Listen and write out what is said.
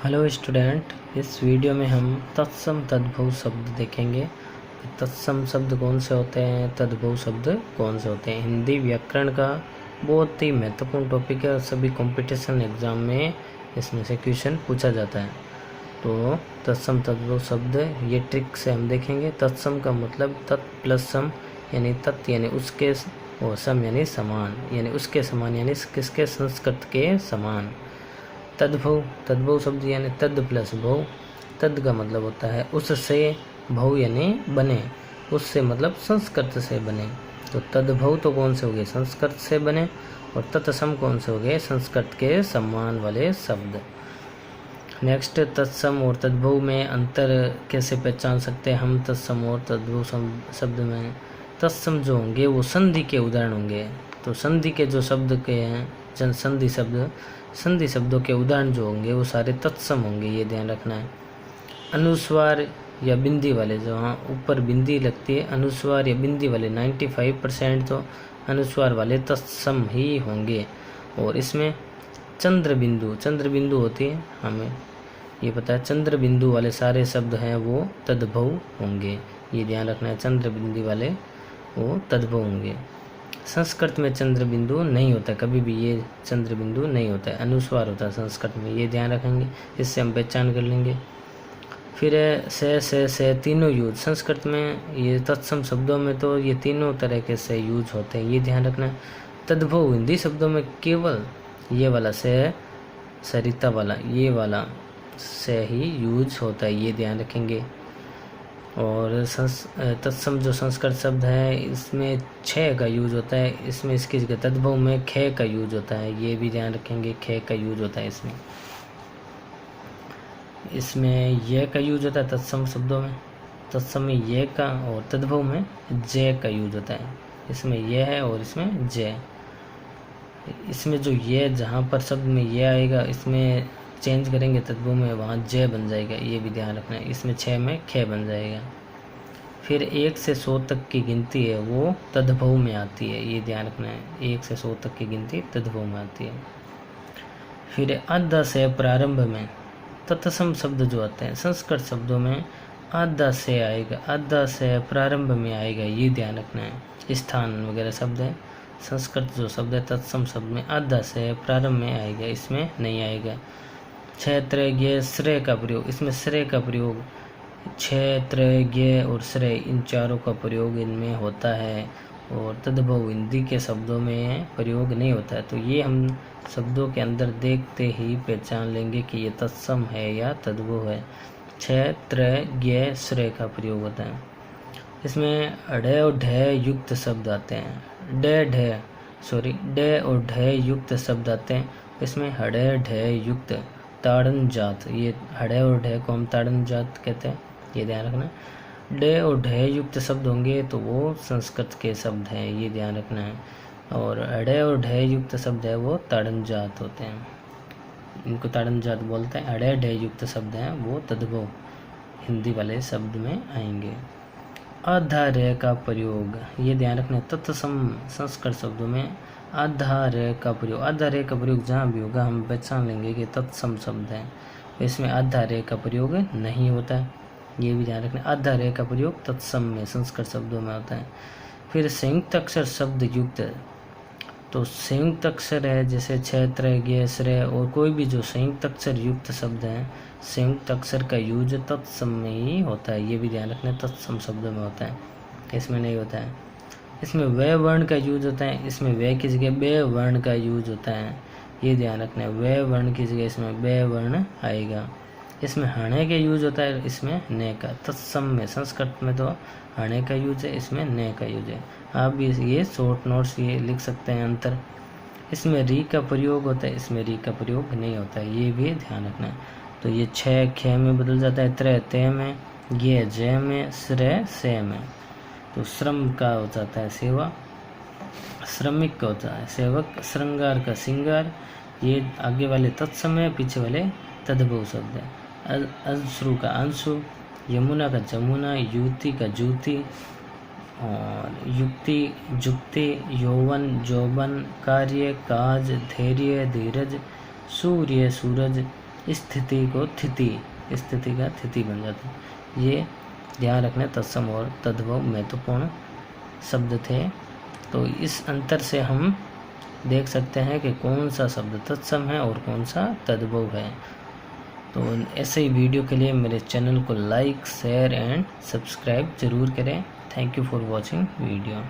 Hello student, इस video में हम तत्सम तद्भव शब्द देखेंगे। तत्सम शब्द कौन से होते हैं, तद्भव शब्द कौन से होते हैं। हिंदी व्याकरण का बहुत ही महत्वपूर्ण टॉपिक है और सभी कंपटीशन एग्जाम में इसमें से क्वेश्चन पूछा जाता है। तो तत्सम तद्भव शब्द ये ट्रिक से हम देखेंगे। तत्सम का मतलब तत् प्लस सम यानी तत् यानी उसके और सम यानी समान यानी उसके समान यानी किसके, संस्कृत के समान। तद्भव, तद्भव शब्द यानी तद प्लस भव। तद का मतलब होता है उससे, भव यानी बने, उससे मतलब संस्कृत से बने। तो तद्भव तो कौन से हो गए, संस्कृत से बने, और तत्सम कौन से हो गए, संस्कृत के सम्मान वाले शब्द। नेक्स्ट, तत्सम और तद्भव में अंतर कैसे पहचान सकते हैं हम। तत्सम और तद्भव शब्द में तत्सम जो होंगे वो संधि के उदाहरण होंगे। तो संधि के जो शब्द के हैं, जन संधि शब्दों के उदाहरण जो होंगे वो सारे तत्सम होंगे, ये ध्यान रखना है। अनुस्वार या बिंदी वाले, जहाँ ऊपर बिंदी लगती है, अनुस्वार या बिंदी वाले 95% तो अनुस्वार वाले तत्सम ही होंगे। और इसमें चंद्र बिंदु होती है, हमें ये पता है। चंद्र बिंदु वाले सारे शब्द हैं वो तद्भव होंगे, ये ध्यान रखना है। चंद्र बिंदु वाले वो तद्भव होंगे। संस्कृत में चंद्र बिंदु नहीं होता कभी भी, ये चंद्र बिंदु नहीं होता है, अनुस्वार होता है संस्कृत में, ये ध्यान रखेंगे, इससे हम पहचान कर लेंगे। फिर से तीनों यूज संस्कृत में, ये तत्सम शब्दों में तो ये तीनों तरह के से यूज होते हैं, ये ध्यान रखना है। तद्भव हिंदी शब्दों में केवल ये वाला से, सरिता वाला, ये वाला से ही यूज होता है, ये ध्यान रखेंगे। और तत्सम जो संस्कृत शब्द है इसमें छः का यूज होता है, इसमें इसकी जगह तद्भव में खे का यूज होता है, ये भी ध्यान रखेंगे, खे का यूज होता है इसमें ये का यूज होता है तत्सम शब्दों में। तत्सम में ये का और तद्भव में जे का यूज होता है। इसमें ये है और इसमें जे। इसमें जो ये जहाँ पर शब्द में ये आएगा, इसमें चेंज करेंगे तद्भव में, वहाँ जे बन जाएगा, ये भी ध्यान रखना है। इसमें 6 में खे बन जाएगा। फिर 1 से 100 तक की गिनती है वो तद्भव में आती है, ये ध्यान रखना है। 1 से 100 तक की गिनती तद्भव में आती है। फिर आधा से प्रारंभ में तत्सम शब्द जो आते हैं संस्कृत शब्दों में आधा से आएगा, आधा से प्रारंभ में आएगा, ये ध्यान रखना है। स्थान वगैरह शब्द है, संस्कृत जो शब्द है तत्सम शब्द में आधा से प्रारंभ में आएगा, इसमें नहीं आएगा। क्षेत्र ये श्रेय का प्रयोग, इसमें श्रेय का प्रयोग, क्षेत्र ये और श्रेय इन चारों का प्रयोग इनमें होता है। और तद्भव हिंदी के शब्दों में प्रयोग नहीं होता है। तो ये हम शब्दों के अंदर देखते ही पहचान लेंगे कि ये तत्सम है या तद्भव है। क्षेत्र ये श्रेय का प्रयोग होता है। इसमें ढ और ढ युक्त शब्द आते हैं, डे और ढ युक्त शब्द आते हैं। इसमें हड़े ढ युक्त ताड़न जात, ये हड़े और ढ को हम ताड़न जात कहते हैं, ये ध्यान रखना। डे और ढ युक्त शब्द होंगे तो वो संस्कृत के शब्द हैं, ये ध्यान रखना है। और अड़े और ढ युक्त शब्द है वो ताड़न जात होते हैं, इनको ताड़न जात बोलते हैं। अड़े ढ युक्त शब्द हैं वो तद्भव हिंदी वाले शब्द में आएंगे। आधा रे का प्रयोग, ये ध्यान रखना है। तत्सम संस्कृत शब्दों में आधा रे का प्रयोग, आधा रे का प्रयोग जहाँ भी होगा हम पहचान लेंगे कि तत्सम शब्द है। इसमें आधा रे का प्रयोग नहीं होता है, ये भी ध्यान रखना। आधा रे का प्रयोग तत्सम में संस्कृत शब्दों में होता है। फिर संयुक्त अक्षर शब्द युक्त, तो संयुक्त अक्षर है जैसे क्षेत्र ये श्रेय और कोई भी जो संयुक्त अक्षर युक्त शब्द है, संयुक्त अक्षर का यूज तत्सम में ही होता है, ये भी ध्यान रखना। तत्सम शब्दों में होता है, इसमें नहीं होता है। इसमें वे वर्ण का यूज होता है, इसमें वे की जगह बे वर्ण का यूज होता है, ये ध्यान रखना है। वे वर्ण की जगह इसमें बे वर्ण आएगा। इसमें हणे का यूज होता है, इसमें ने का। तत्सम में संस्कृत में तो हणे का यूज है, इसमें ने का यूज है। आप भी ये शॉर्ट नोट्स ये लिख सकते हैं अंतर। इसमें री का प्रयोग होता है, इसमें री का प्रयोग नहीं होता है, ये भी ध्यान रखना है। तो ये 6 खे में बदल जाता है, त्रे ते में, ये जय में, श्रेय से में। तो श्रम का हो जाता है सेवा, श्रमिक का होता है सेवक, श्रृंगार का श्रृंगार, ये आगे वाले तत्सम है, पीछे वाले तद्भव शब्द है। अंशु का अंशु, यमुना का जमुना, युवती का जूती, और युक्ति जुक्ति, यौवन जौवन, कार्य काज, धैर्य धीरज, सूर्य सूरज, स्थिति को थिति, स्थिति का थिति बन जाता है। ये ध्यान रखना, तत्सम और तद्भव महत्वपूर्ण शब्द थे। तो इस अंतर से हम देख सकते हैं कि कौन सा शब्द तत्सम है और कौन सा तद्भव है। तो ऐसे ही वीडियो के लिए मेरे चैनल को लाइक, शेयर एंड सब्सक्राइब ज़रूर करें। Thank you for watching video.